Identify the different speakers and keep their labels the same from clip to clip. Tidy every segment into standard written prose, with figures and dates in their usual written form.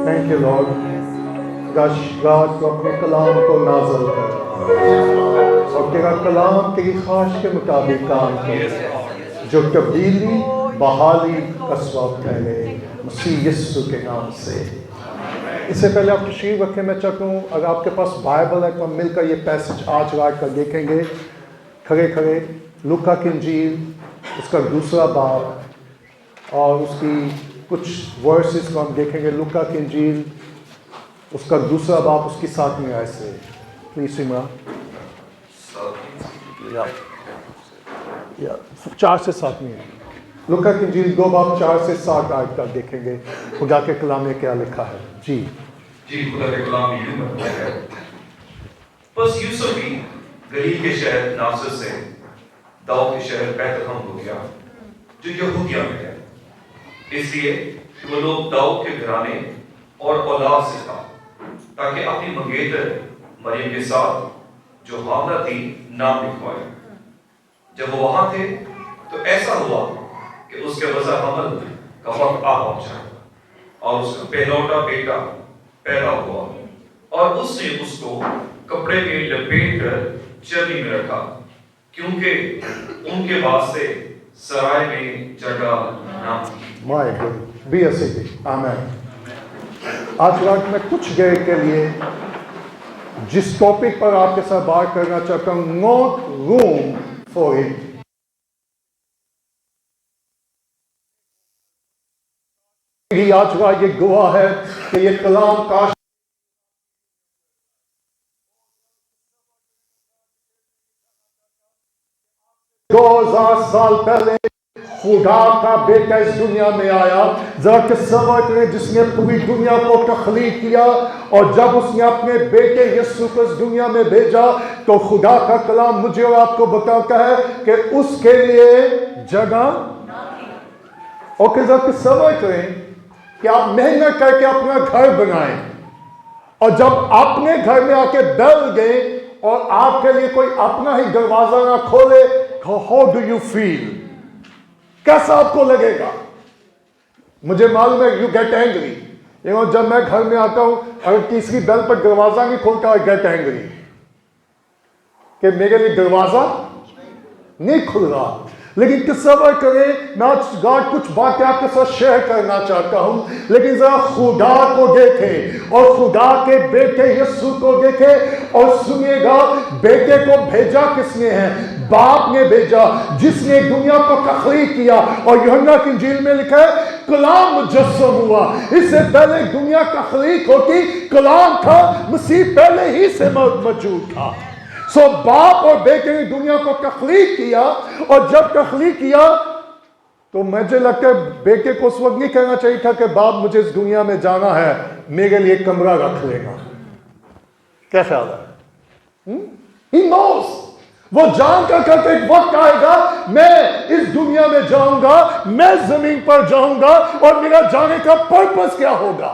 Speaker 1: Thank you, Lord. God تو اپنے کلام کو نازل کر اور تیرا کلام تیری خواہش کے مطابق کام کر، جو تبدیلی بحالی کا سبب ٹھہرے، مسیح یسوع کے نام سے۔ اس سے پہلے آپ تشریف رکھیں، میں چاہتا ہوں اگر آپ کے پاس بائبل ہے تو ہم مل کر یہ پیسج آج رات کر دیکھیں گے کھڑے کھڑے۔ لوکا کی انجیل اس کا 2 باب اور اس کی کچھ ورسز کو ہم دیکھیں گے۔ لوکا کی انجیل اس کا 2 باب اس کی 7ویں آیت سے۔ پلیز عمران 4 سے 7ویں۔ لوکا کی انجیل 2 باب 4 سے 7 آیت تک دیکھیں گے خدا کے کلام میں کیا لکھا ہے۔ جی
Speaker 2: خدا کے کلام میں یوں لکھا ہے، بس یوسف بھی گلیل کے شہر ناصرت سے داؤد کے شہر بیت لحم ہو گیا جو یہودیہ میں ہے، اس لیے کہ وہ لوگ داؤد کے گھرانے اور اولاد سے تھا، تاکہ اپنی منگیتر مریم کے ساتھ جو حاملہ تھی نام لکھوائے۔ جب وہ وہاں تھے تو ایسا ہوا کہ اس کے وضع حمل کا وقت آ پہنچا اور اس کا پہلوٹا بیٹا پیدا ہوا، اور اس نے اس کو کپڑے میں لپیٹ کر چرنی میں رکھا، کیونکہ ان کے واسطے سرائے میں جگہ نہ تھی۔
Speaker 1: مائی گاڈ بی اے سٹی آمین۔ آج رات میں کچھ دیر کے لیے جس ٹاپک پر آپ کے ساتھ بات کرنا چاہتا ہوں، ناٹ روم فار اٹ۔ آج رات یہ گواہ ہے کہ یہ کلام کاش 2000 سال پہلے خدا کا بیٹا اس دنیا میں آیا۔ ذرا تصور کریں، جس نے پوری دنیا کو تخلیق کیا، اور جب اس نے اپنے بیٹے یسوع کو اس دنیا میں بھیجا تو خدا کا کلام مجھے اور آپ کو بتاتا ہے کہ اس کے لیے جگہ۔ اور کہ ذرا تصور کریں کہ آپ محنت کر کے اپنا گھر بنائیں، اور جب اپنے گھر میں آ کے بیٹھ گئے اور آپ کے لیے کوئی اپنا ہی دروازہ نہ کھولے، how do you feel؟ کیسا آپ کو لگے گا؟ مجھے معلوم ہے you get angry۔ جب میں گھر میں آتا ہوں اگر تیسری بیل پر دروازہ نہیں کھولتا I get angry کہ میرے لیے دروازہ نہیں کھل رہا۔ لیکن تصور کریں، میں آج کچھ باتیں آپ کے ساتھ شیئر کرنا چاہتا ہوں، لیکن ذرا خدا کو دیکھیں اور خدا کے بیٹے یسوع کو دیکھیں اور سنیے گا بیٹے کو بھیجا کس نے ہے؟ باپ نے بھیجا، جس نے دنیا کو تخلیق کیا۔ اور یوحنا کی انجیل میں لکھا ہے کلام مجسم ہوا۔ اس سے پہلے دنیا تخلیق ہوتی، کلام تھا، مسیح پہلے ہی سے موجود تھا۔ سو باپ اور بیٹے نے دنیا کو تخلیق کیا، اور جب تخلیق کیا تو مجھے لگتا ہے بیٹے کو اس وقت نہیں کہنا چاہیے تھا کہ باپ مجھے اس دنیا میں جانا ہے، میرے لیے کمرہ رکھ لے گا۔ کیا خیال ہے؟ He knows، وہ جان کر کہ ایک وقت آئے گا میں اس دنیا میں جاؤں گا، میں زمین پر جاؤں گا، اور میرا جانے کا پرپس کیا ہوگا۔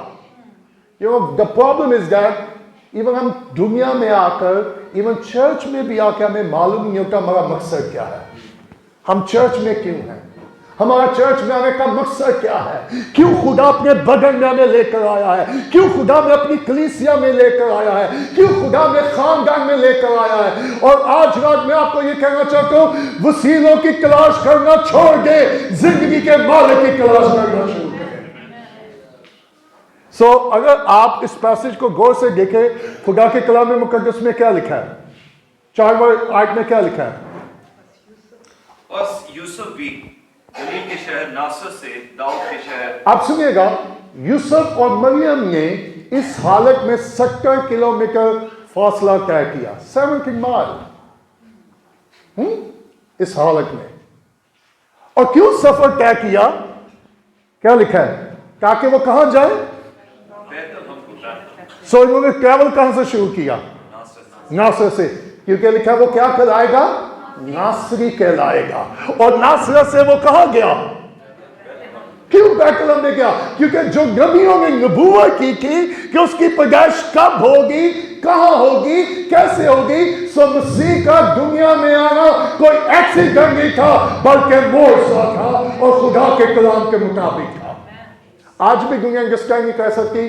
Speaker 1: The problem is that even ہم دنیا میں آ کر، ایون چرچ میں بھی آ کے ہمیں معلوم نہیں ہوتا ہمارا مقصد کیا ہے۔ ہم چرچ میں کیوں ہیں؟ ہمارا چرچ میں آنے کا مقصد کیا ہے؟ کیوں خدا اپنے بدن میں ہمیں لے کر آیا ہے؟ کیوں خدا میں اپنی کلیسیا میں لے کر آیا ہے؟ کیوں خدا میں خاندان میں لے کر آیا ہے؟ اور آج رات میں آپ کو یہ کہنا چاہتا ہوں، وسیلوں کی تلاش کرنا چھوڑ دے، زندگی کے مالک کی تلاش کرنا شروع کریں۔ سو اگر آپ اس پیسج کو غور سے دیکھیں، خدا کے کلام مقدس میں کیا لکھا ہے؟ 4 آیت میں کیا لکھا ہے؟
Speaker 2: بس یوسف بھی گلیل کے شہر ناصرت سے داؤد کے شہر۔
Speaker 1: آپ سنیے گا، یوسف اور مریم نے اس حالت میں 70 کلومیٹر فاصلہ طے کیا، 70 مائل اس حالت میں۔ اور کیوں سفر طے کیا؟ کیا لکھا ہے؟ تاکہ وہ کہاں جائے؟ سو انہوں نے ٹریول کہاں سے شروع کیا؟ ناصرت سے، کیونکہ لکھا وہ کیا کہلائے گا؟ ناصری کہلائے گا۔ اور ناصرت سے وہ کہاں گیا؟ کیوں بیت لحم میں گیا؟ کیونکہ جو نبیوں نے نبوت کی تھی کہ اس کی پیدائش کب ہوگی، کہاں ہوگی، کیسے ہوگی، سو مسیح کا دنیا میں آنا کوئی ایکسیڈنٹ نہیں تھا بلکہ معجزہ تھا اور خدا کے کلام کے مطابق تھا۔ آج بھی دنیا انڈرسٹینڈ نہیں کر سکتی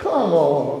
Speaker 1: Come on.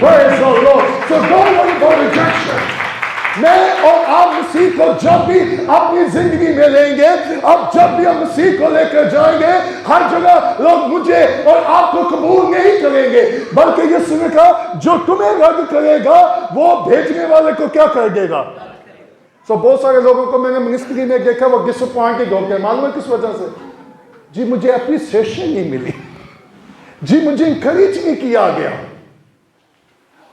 Speaker 1: Praise the Lord. So don't worry about rejection. میں اور آپ مسیح کو جب بھی اپنی زندگی میں لیں گے، اب جب بھی ہم مسیح کو لے کر جائیں گے، ہر جگہ لوگ مجھے اور آپ کو قبول نہیں کریں گے، بلکہ یسوع نے کہا جو تمہیں رد کرے گا وہ بھیجنے والے کو کیا کر دے گا۔ بہت سارے لوگوں کو میں نے منسٹری میں دیکھا وہ ڈس اپوائنٹڈ ہوتے ہیں، معلوم ہے کس وجہ سے؟ جی مجھے اپریسیشن نہیں ملی، جی مجھے انکریج نہیں کیا گیا۔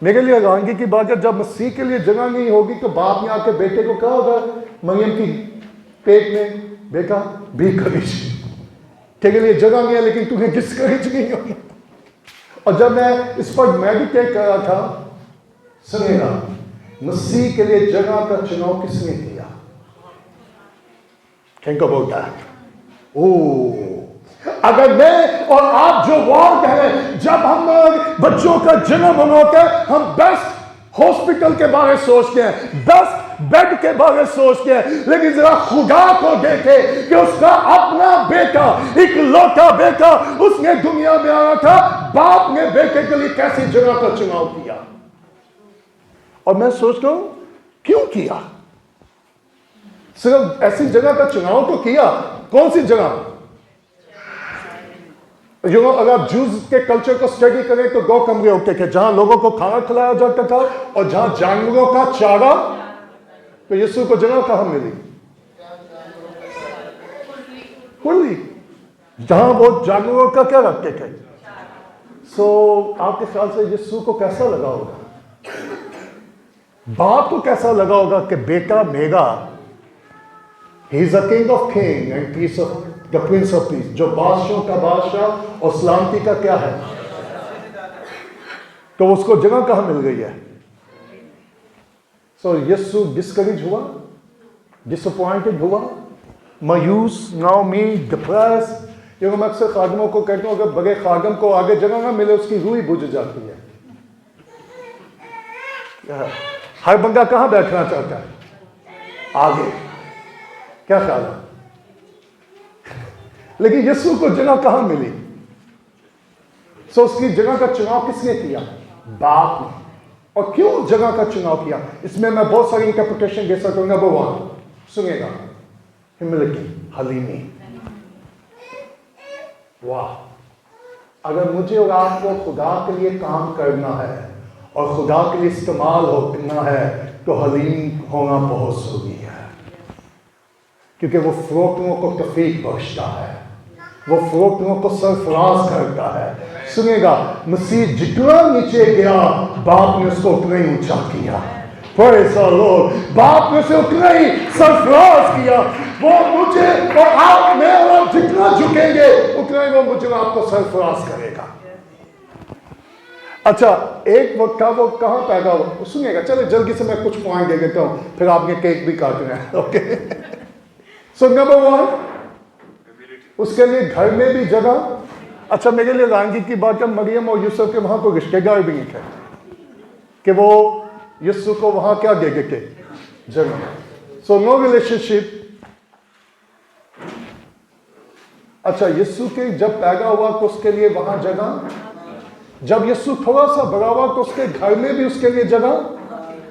Speaker 1: میرے لیے حیرانگی کی بات ہے جب مسیح کے لیے جگہ نہیں ہوگی تو باپ نے آ کے بیٹے کو کہا ہوگا مریم کی پیٹ میں، بیٹا بھی انکریج، تیرے لیے جگہ نہیں ہے لیکن تمہیں ڈسکریج نہیں ہوگی۔ اور جب میں اس پر میڈیٹیٹ کر رہا تھا، سنیے گا، مسیح کے لیے جگہ کا چناؤ کس نے کیا؟ Think about that. اگر میں اور آپ جو وارڈ ہیں، جب ہم بچوں کا جنم ہوتا ہے ہم بیسٹ ہاسپٹل کے بارے سوچتے ہیں، بیسٹ بیڈ کے بارے سوچتے ہیں، لیکن ذرا خدا کو دیکھے کہ اس کا اپنا بیٹا، ایک لوٹا بیٹا اس نے دنیا میں آیا تھا، باپ نے بیٹے کے لیے کیسی جگہ کا چناؤ کیا۔ اور میں سوچتا ہوں کیوں کیا؟ صرف ایسی جگہ کا چناؤ تو کیا، کون سی جگہ؟ اگر آپ جوز کے کلچر کو اسٹڈی کریں تو 2 کمرے ہوتے تھے، جہاں لوگوں کو کھانا کھلایا جاتا تھا اور جہاں جانوروں کا چارہ۔ تو یسوع کو جگہ کہاں ملی؟ کھلی، جہاں وہ جانوروں کا کیا رکھتے تھے۔ آپ کے خیال سے یسوع کو کیسا لگا ہوگا؟ باپ کو کیسا لگا ہوگا کہ بیٹا میرا، he is a king of king and peace of the prince of peace, جو بادشاہوں کا بادشاہ اور سلامتی کا کیا ہے۔ تو اس کو جگہ کہاں مل گئی ہے؟ یسوع ڈسکریج ہوا، ڈس اپوائنٹڈ ہوا، مایوس، ناؤمی، ڈپریس۔ کیونکہ میں اکثر خادموں کو کہتا ہوں اگر بڑے خادم کو آگے جگہ نہ ملے اس کی روح ہی بجھ جاتی ہے۔ ہر بندہ کہاں بیٹھنا چاہتا ہے؟ آگے۔ کیا خیال ہے؟ لیکن یسوع کو جگہ کہاں ملی؟ اس کی جگہ کا چناؤ کس نے کیا؟ باپ نے۔ اور کیوں جگہ کا چناؤ کیا؟ اس میں میں بہت ساری انٹرپریٹیشن دے سکتا ہوں۔ نمبر 1 سنیے گا، ہیوملٹی، حلیمی۔ واہ، اگر مجھے اور آپ کو خدا کے لیے کام کرنا ہے اور خدا کے لیے استعمال ہونا ہے تو حلیم ہونا بہت ضروری ہے، کیونکہ وہ فروٹوں کو توفیق بخشتا ہے، وہ فروٹوں کو سرفراز کرتا ہے۔ سنیے گا، مسیح جتنا نیچے گیا باپ نے اس کو اتنا ہی اونچا کیا۔ Praise the Lord۔ باپ نے اسے اتنا ہی سرفراز کیا۔ وہ مجھے اور آپ میں اور آپ جتنا جھکیں گے اتنا ہی وہ مجھے اور آپ کو سرفراز کرے گا۔ اچھا، ایک وقت تھا، وہ کہاں پیدا ہوا؟ سنیے گا، چلے جلدی سے میں کچھ پوائنٹ دے دیتا ہوں، پھر آپ نے کیک بھی کاٹنا ہے۔ اوکے، سو نمبر 1، اس کے لیے گھر میں بھی جگہ۔ اچھا، میرے لیے رانگی کی بات ہے، مریم اور یوسف کے وہاں کوئی رشتے دار بھی نہیں تھے کہ وہ یسوع کو وہاں کیا دے دیتے؟ جگہ۔ سو نو ریلیشن شپ۔ اچھا، یسوع کے جب پیدا ہوا تو اس کے لیے وہاں جگہ، جب یسوع تھوڑا سا بڑا ہوا تو اس کے گھر میں بھی اس کے لیے جگہ،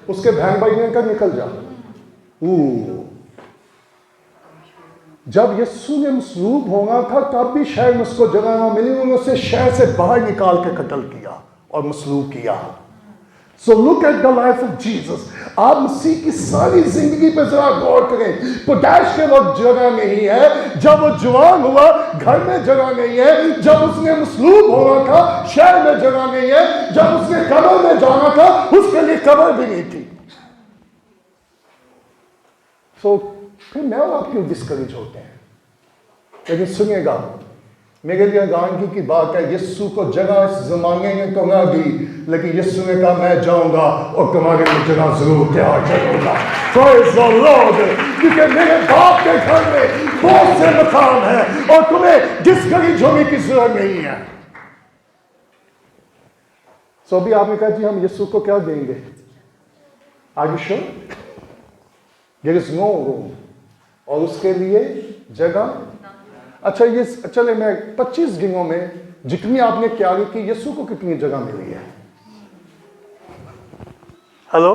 Speaker 1: اس کے بہن بھائی نے کہا نکل جا۔ جب یسوع نے مصلوب ہونا تھا تب بھی شہر میں اس کو جگہ نہ ملی، انہوں نے اسے شہر سے باہر نکال کے قتل کیا اور مصلوب کیا۔ So look at the life of Jesus۔ آپ مسیح کی ساری زندگی پہ ذرا غور کریں۔ پیدائش کے وقت جگہ نہیں ہے، جب وہ جوان ہوا گھر میں جگہ نہیں ہے، جب اس نے مصلوب ہونا تھا شہر میں جگہ نہیں ہے، جب اس نے قبر میں جانا تھا اس کے لیے قبر بھی نہیں تھی۔ پھر میں اور آپ کیوں ڈسکریج ہوتے ہیں؟ لیکن سنیے گا، میرے لیے حیرانگی کی بات ہے، یسوع کو جگہ اس زمانے نے تو نہ دی، لیکن یسوع نے کہا میں جاؤں گا اور تمہارے لیے جگہ ضرور تیار کروں گا۔ Praise the Lord۔ کیونکہ میرے باپ کے گھر میں بہت سے مقام ہیں اور تمہیں ڈسکریج ہونے کی ضرورت نہیں ہے۔ ابھی آپ نے کہا جی ہم یسوع کو کیا دیں گے؟ Are you sure؟ There is no room۔ اور اس کے لیے جگہ۔ اچھا، یہ چلے میں 25 دنوں میں جتنی آپ نے تیاری کی، یسوع کو کتنی جگہ ملی ہے؟ ہلو،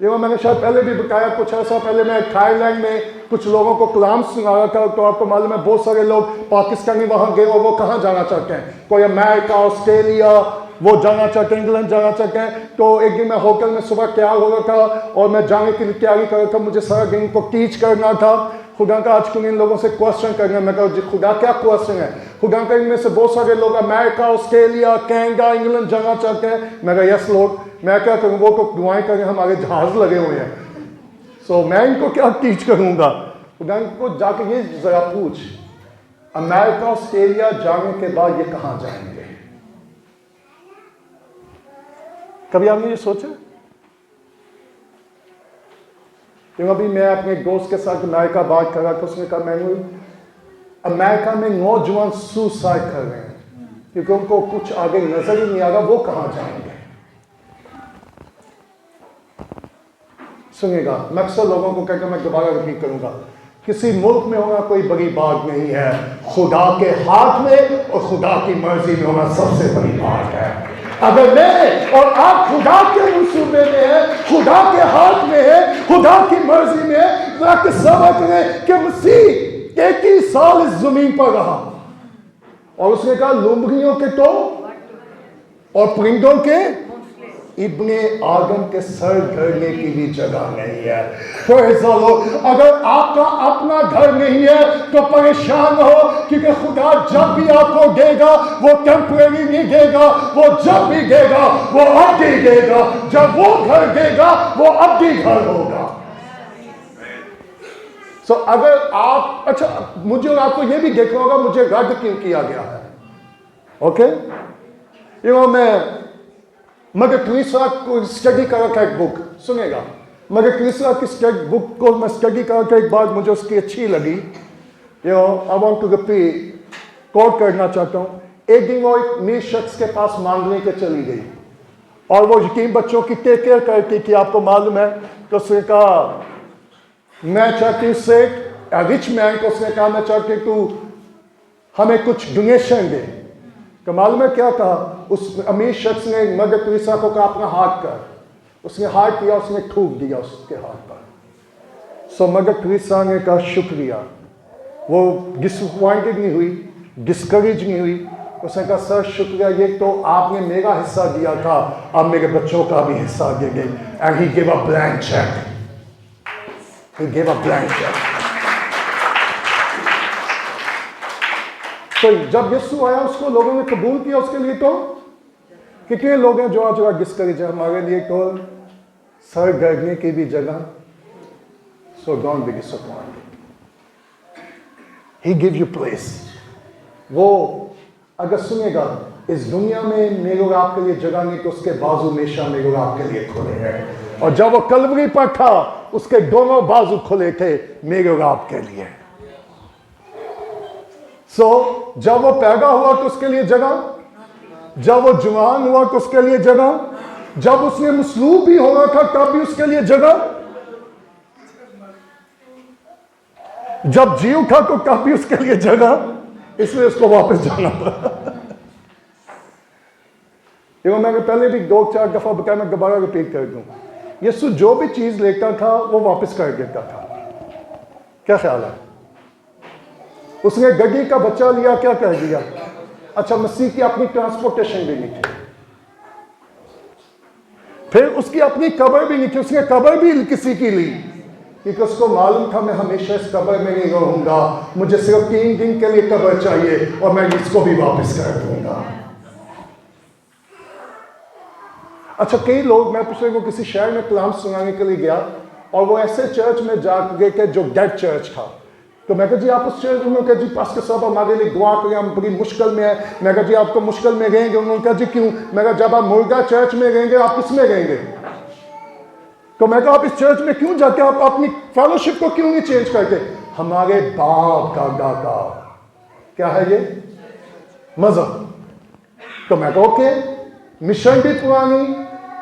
Speaker 1: میں نے شاید پہلے بھی بتایا، کچھ عرصہ پہلے میں تھائی لینڈ میں کچھ لوگوں کو کلام سنا رہا تھا، تو آپ کو معلوم ہے بہت سارے لوگ پاکستانی وہاں گئے اور وہ کہاں جانا چاہتے ہیں، کوئی امریکہ، آسٹریلیا، وہ جانا چاہتے ہیں، انگلینڈ جانا چاہتے ہیں۔ تو ایک دن میں ہوٹل میں صبح تیار ہو رہا تھا اور میں جانے کے لیے تیاری کر رہا تھا، مجھے سارا دن کو ٹیچ کرنا تھا۔ خدا کا آج کل ان لوگوں سے کوشچن کرنا، میں کہا جی خدا کیا کوشچن ہے؟ خدا کا ان میں سے بہت سارے لوگ امریکہ، آسٹریلیا، کینیڈا، انگلینڈ جانا چاہتے ہیں۔ میں کہا یس لوگ، میں کیا کروں، وہ تو دعائیں کریں، ہمارے جہاز لگے ہوئے ہیں، سو میں ان کو کیا ٹیچ کروں گا؟ خدا ان کو جا کے یہ ذرا پوچھ، امریکہ، آسٹریلیا جانے کے بعد یہ کہاں جائیں گے؟ کبھی آپ نے یہ سوچا؟ کیوں ابھی میں اپنے ایک دوست کے ساتھ امریکہ بات کر رہا تھا، اس نے کہا میں نے امریکہ میں نوجوان سوسائڈ کر رہے ہیں کیونکہ ان کو کچھ آگے نظر ہی نہیں آ رہا، وہ کہاں جائیں گے؟ سنیے گا، میں اکثر لوگوں کو کہہ کے میں دوبارہ رپیٹ کروں گا، کسی ملک میں ہونا کوئی بڑی بات نہیں ہے، خدا کے ہاتھ میں اور خدا کی مرضی میں ہونا سب سے بڑی بات ہے۔ اگر میں اور آپ خدا کے منصوبے میں ہیں، خدا کے ہاتھ میں ہے، خدا کی مرضی میں ہے، ذرا تصور کریں کہ مسیح 31 سال اس زمین پر رہا اور اس نے کہا لومڑیوں کے تو اور پرندوں کے ابن آدم کے سر گھرنے کی بھی جگہ نہیں ہے۔ فیض اللہ، اگر آپ کا اپنا گھر نہیں ہے تو پریشان ہو، کیونکہ خدا جب بھی آپ کو دے گا وہ ٹیمپریری نہیں دے گا، وہ جب بھی دے گا وہ ابدی دے گا، جب وہ گھر دے گا وہ ابدی گھر ہوگا۔ سو اگر آپ، اچھا مجھے اور آپ کو یہ بھی دیکھنا ہوگا مجھے رد کیوں کیا گیا ہے، اوکے؟ میں مگر ٹریسا کو اسٹڈی کر رکھا ایک بک، سنیں گا، مگر ٹریسا کی بک کو میں اسٹڈی کر رکھا، ایک بات مجھے اس کی اچھی لگی، I want to repeat، کوٹ کرنا چاہتا ہوں۔ ایک دن وہ ایک امیر شخص کے پاس مانگنے کے چلی گئی اور وہ یتیم بچوں کی ٹیک کیئر کرتی تھی، آپ کو معلوم ہے، تو اس نے کہا میں چاہتی ہوں سے رچ مین کو، اس نے کہا میں چاہتی ہوں تو ہمیں کچھ ڈونیشن دے۔ تو معلوم ہے کیا کہا اس امیر شخص نے مدر ٹریسا کو، کہا اپنا ہاتھ کر۔ اس نے ہاتھ کیا، اس نے تھوک دیا اس کے ہاتھ پر۔ سو مدر ٹریسا نے کہا شکریہ، وہ ڈس اپوائنٹڈ نہیں ہوئی، ڈسکریج نہیں ہوئی، اس نے کہا سر شکریہ، یہ تو آپ نے میرا حصہ دیا تھا، اب میرے بچوں کا بھی حصہ دے گئے۔ And he give a blank cheque, he give a blank cheque. تو جب یسوع آیا اس کو لوگوں نے قبول کیا، اس کے لیے تو کتنے لوگ ہیں جو آج ڈسکریج ہیں، ہمارے لیے تو سر گرنے کی بھی جگہ۔ So don't be disappointed, he give you place. وہ اگر سنے گا اس دنیا میں میرے اور آپ کے لیے جگہ نہیں تو اس کے بازو ہمیشہ میرے اور آپ کے لیے کھلے ہیں، اور جب وہ کلوری پر تھا اس کے دونوں بازو کھلے تھے میرے اور آپ کے لیے۔ سو جب وہ پیدا ہوا تو اس کے لیے جگہ، جب وہ جوان ہوا تو اس کے لیے جگہ، جب اس نے مصلوب بھی ہونا تھا تب بھی اس کے لیے جگہ، جب جی اٹھا تو تب بھی اس کے لیے جگہ، اس لیے اس کو واپس جانا پڑا۔ میں نے پہلے بھی 2-4 دفعہ بتایا، میں دوبارہ رپیٹ کر دوں، یسوع جو بھی چیز لیتا تھا وہ واپس کر دیتا تھا۔ کیا خیال ہے؟ اس نے گدی کا بچہ لیا، کیا کہہ دیا؟ اچھا مسیح کی اپنی ٹرانسپورٹیشن بھی نہیں تھی، پھر اس کی اپنی قبر بھی نہیں تھی، اس نے قبر بھی کسی کی لی کیونکہ اس کو معلوم تھا میں ہمیشہ اس قبر میں نہیں رہوں گا، مجھے صرف 3 دن کے لیے قبر چاہیے اور میں اس کو بھی واپس کر دوں گا۔ اچھا کئی لوگ، میں پچھلے کو کسی شہر میں کلام سنانے کے لیے گیا اور وہ ایسے چرچ میں جا گئے کہ جو ڈیڈ چرچ تھا، تو میں کہا جی آپ اس چرچ میں، کہ جی پاسٹر صاحب ہمارے لیے دعا کریں، ہم بڑی مشکل میں ہیں۔ میں کہا جی آپ کو مشکل میں رہیں گے؟ انہوں نے کہا جی کیوں؟ میں کہا جب آپ مردہ چرچ میں رہیں گے آپ کس میں رہیں گے؟ تو میں کہا آپ اس چرچ میں کیوں جاتے، آپ اپنی فیلوشپ کو کیوں نہیں چینج کرتے؟ ہمارے باپ کا دادا، کیا ہے یہ؟ مذہب۔ تو میں کہا اوکے، مشن بھی پرانی،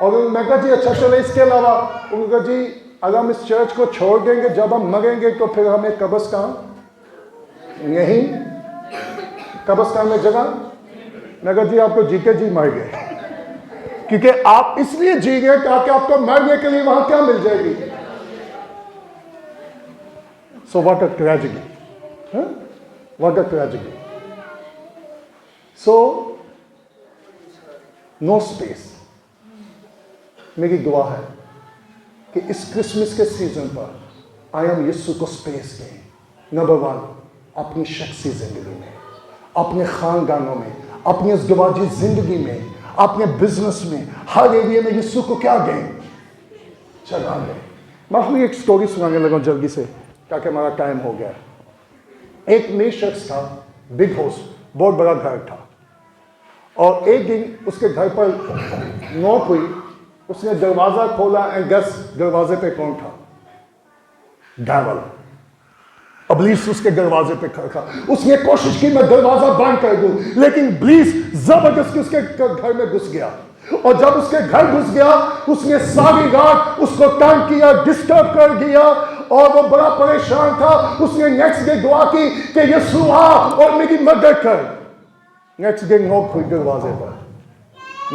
Speaker 1: اور میں کہا جی اچھا چلے اس کے علاوہ، انہوں نے کہا جی اگر ہم اس چرچ کو چھوڑ دیں گے جب ہم مریں گے تو پھر ہمیں قبرستان نہیں، قبرستان میں جگہ۔ میں کہا جی آپ کو جی کے جی مر گئے، کیونکہ آپ اس لیے جی گئے تاکہ آپ کو مرنے کے لیے وہاں کیا مل جائے گی. So what a tragedy. Huh? What a tragedy. So, no space. میری دعا ہے کہ اس کرسمس کے سیزن پر آئی ہم یسو کو سپیس دیں. نمبر 1 اپنی شخصی زندگی میں, اپنے خاندانوں میں, اپنی ازدواجی زندگی میں, اپنے بزنس میں, ہر ایریے میں یسو کو کیا دیں, چلا دیں. میں آپ کو ایک سٹوری سنانے لگا جلدی سے تاکہ ہمارا ٹائم ہو گیا. ایک نئی شخص تھا, بگ ہاؤس, بہت بڑا گھر تھا, اور ایک دن اس کے گھر پر نوک ہوئی. اس نے دروازہ کھولا اینڈ گیس دروازے پہ کون تھا؟ ڈیول. ابلیس اس کے دروازے پہ کھڑا. اس نے کوشش کی میں دروازہ بند کر دوں, لیکن ابلیس زبردستی اس کے گھر میں گھس گیا. اور جب اس کے گھر گھس گیا اس نے ساری رات اس کو تنگ کیا, ڈسٹرب کر دیا, اور وہ بڑا پریشان تھا. اس نے نیکسٹ ڈے دعا کی کہ یسوع آ اور میری مدد کر. نیکسٹ ڈے نوک ہوئی دروازے پر.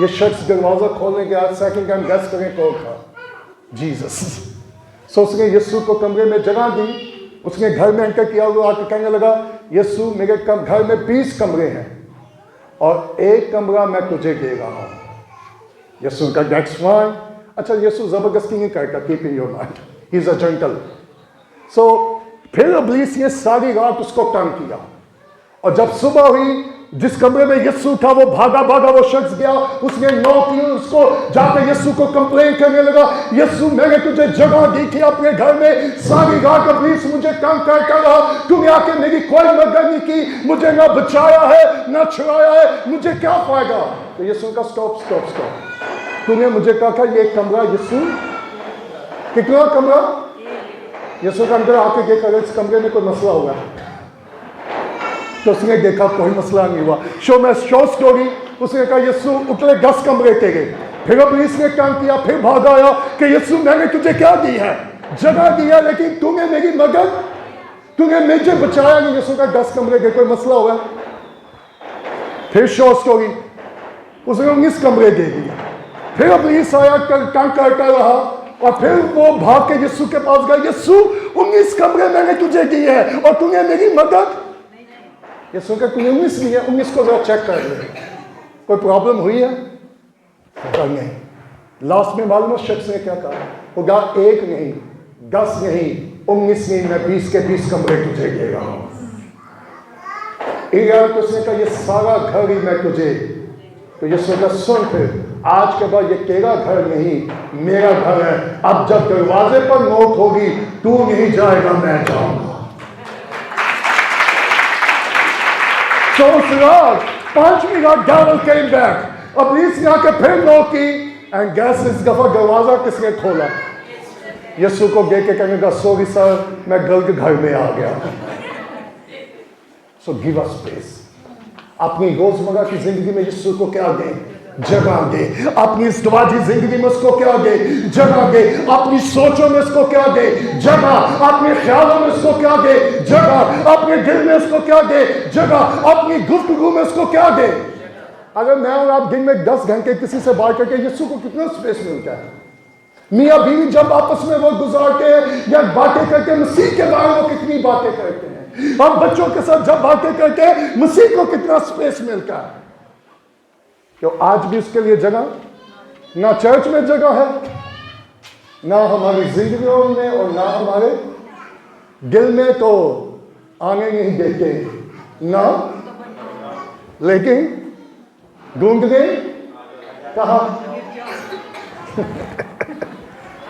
Speaker 1: یہ شخص دروازہ کھولنے کے بعد سیکنڈ ٹائم گیس کریں کون تھا؟ جیسس. سو اس نے یسوع کو کمرے میں جگہ دی. اس نے گھر میں انٹر کیا, وہ آ کے کہنے لگا یسوع میرے گھر میں 20 کمرے ہیں اور ایک کمرہ میں تجھے دے رہا ہوں. یسوع کا دیٹس فائن. اچھا یسوع زبردستی نہیں کرتا, keep in your mind, he is a gentle. So پھر ابلیس نے ساری رات اس کو تنگ کیا, اور جب صبح ہوئی جس کمرے میں یسوع تھا وہ بھاگا وہ شخص گیا. اس نے نوک کی, اس کو جا کے یسوع کو کمپلین کرنے لگا, یسوع میں نے تجھے جگہ دی تھی اپنے گھر میں, ساری رات ابلیس مجھے تنگ کرتا رہا, تم نے آ کے میری کوئی مدد نہیں کی, مجھے نہ بچایا ہے نہ چھڑایا ہے, مجھے کیا فائدہ. تو یسوع کا سٹاپ. تم نے مجھے کہا تھا یہ کمرہ, یسوع کتنا کمرہ؟ یسوع کا اندر آ کے دیکھا اس کمرے میں کوئی مسئلہ ہوا. تو اس نے دیکھا کوئی مسئلہ نہیں ہوا. شو سٹوری. اس نے کہا یسوع اتنے 10 کمرے تیرے. پھر ابلیس نے کام کیا, پھر بھاگا آیا کہ یسوع میں نے تجھے کیا دی ہے, جگہ دی ہے, لیکن تم نے میری مدد, تم نے مجھے بچایا نہیں. یسوع کا 10 کمرے کے کوئی مسئلہ ہوا. پھر شو سٹوری. اس نے 19 کمرے دے دیے. پھر ابلیس آیا, تنگ کرتا رہا, اور پھر وہ بھاگ کے یسوع کے پاس گیا, یسوع 19 کمرے میں نے تجھے دی ہے اور تم نے میری مدد. یسوع کہ تم نے 19 لی ہے, 19 کو ذرا چیک کر لیں, کوئی پرابلم ہوئی ہے؟ نہیں. لاسٹ میں معلوم شخص نے کیا کہا, وہ کہا 1 نہیں 10 نہیں 19 نہیں, میں 20 کے 20 کمرے تجھے دے رہا ہوں. تو اس نے کہا یہ سارا گھر ہی میں تجھے. تو یسوع کا سن, پھر آج کے بعد یہ تیرا گھر نہیں میرا گھر ہے. اب جب دروازے پر نوک ہوگی تو نہیں جائے گا, میں جاؤں گا. تو اس رات 5ویں رات ڈیول کیم بیک. ابلیس نے آ کے پھر نوک کی, اینڈ گیس اس دفعہ دروازہ کس نے کھولا؟ یسوع کو دیکھ کے کہنے کا سوری سر میں گھر میں آ گیا. So give us space. اپنی روزمرہ کی زندگی میں یسوع کو کیا دیں؟ جگہ دے. اپنی ازدواجی زندگی میں اس کو کیا دے؟ جگہ دے. اپنی سوچوں میں اس کو کیا دے؟ جگہ. اپنے خیالوں میں اس کو کیا دے؟ جگہ. اپنے دل میں اس کو کیا دے؟ جگہ. اپنی گفتگو میں اس کو کیا دے؟ اگر میں اور آپ دن میں 10 گھنٹے کسی سے بات کر کے یسوع کو کتنا اسپیس ملتا ہے؟ میاں بیوی جب آپس میں وہ گزارتے ہیں یا باتیں کرتے ہیں, مسیح کے بارے میں وہ کتنی باتیں کرتے ہیں. ہم بچوں کے ساتھ جب باتیں کرتے ہیں مسیح کو کتنا اسپیس ملتا ہے. کہ آج بھی اس کے لیے جگہ نہ چرچ میں جگہ ہے, نہ ہماری زندگیوں میں, اور نہ ہمارے دل میں تو آنے نہیں دیتے نہ. لیکن ڈھونڈنے کہاں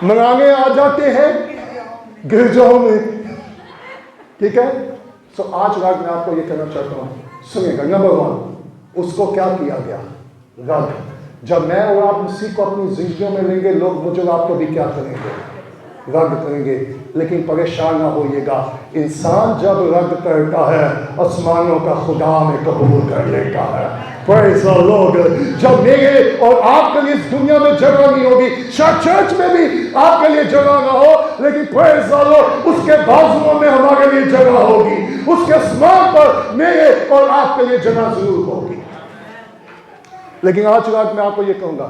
Speaker 1: منانے آ جاتے ہیں گرجاؤں میں. ٹھیک ہے. سو آج رات میں آپ کو یہ کہنا چاہتا ہوں, سنیں گا. نمبر 1 اس کو کیا کیا گیا؟ رد. جب میں اور آپ مسیح کو اپنی زندگیوں میں لیں گے, لوگ مجھے آپ کو بھی کیا کریں گے؟ رد کریں گے. لیکن پریشان نہ ہوئیے گا, انسان جب رد کرتا ہے آسمانوں کا خدا میں قبول کر لیتا ہے. Praise the Lord. جب میرے اور آپ کے لیے اس دنیا میں جگہ نہیں ہوگی, شاید چرچ میں بھی آپ کے لیے جگہ نہ ہو, لیکن praise the Lord اس کے بازوؤں میں ہمارے لیے جگہ ہوگی. اس کے آسمان پر میرے اور آپ کے لیے جگہ ضرور ہوگی. لیکن آج رات میں آپ کو یہ کہوں گا,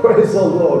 Speaker 1: Praise the Lord।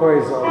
Speaker 1: Praise the Lord।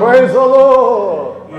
Speaker 1: Praise the Lord।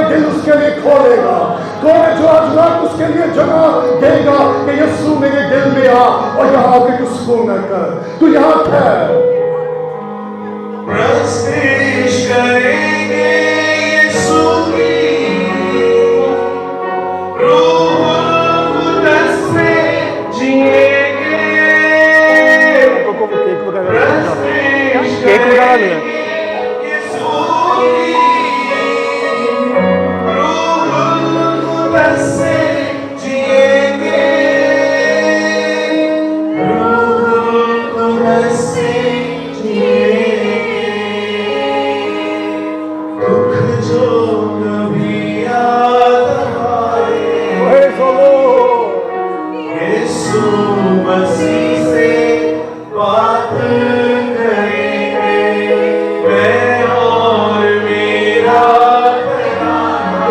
Speaker 1: اپنا دل اس کے لیے کھولے گا؟ کون ہے جو آج رات اس کے لیے جگہ دے گا کہ یسوع میرے دل میں آ اور یہاں آ کے تو سکون نہ کر، تو یہاں ٹھہر۔
Speaker 3: پرستش کریں گے یسوع کی، روح القدس میں جئیں گے، پرستش کریں گے یسوع کی، روح القدس سے جئیں گے، روح القدس سے جئیں گے، دکھ جو کبھی یاد آئے یسوع مسیح سے بات کریں گے، میں اور میرا گھرانہ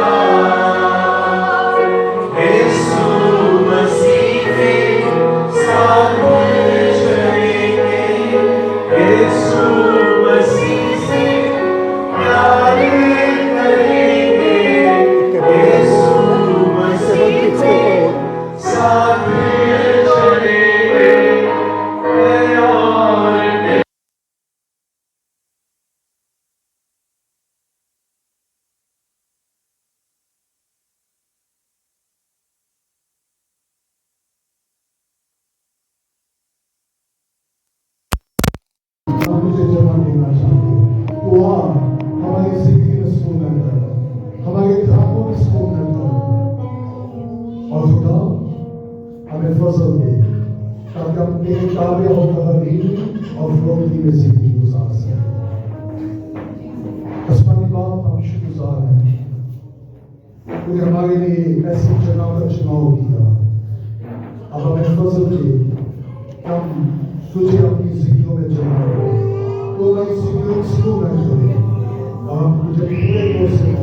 Speaker 3: یسوع مسیح کے ساتھ چلیں گے، یسوع مسیح سے پیار کریں گے، یسوع مسیح کے ساتھ چلیں گے، میں اور
Speaker 1: ہم اسے جمع دینا چاہتے ہیں، تو ہماری زندگی میں سکون کر، ہمارے دھاپوں میں سکون کر، اور خدا ہمیں فضل دے تاکہ ہم تیرے تابع ہو کر امین اور فروغی میں زندگی گزار سکیں۔ آسمانی باپ، ہم شکر گزار ہیں، تو نے ہمارے لیے ایسی جگہ کا چناؤ کیا، اب ہمیں فضل دے کہ ہم تجھے اپنی زندگیوں میں جمع کریں، تو ہماری زندگیوں کو سکون نہ کرے، اور ہم تجھے پورے طور سے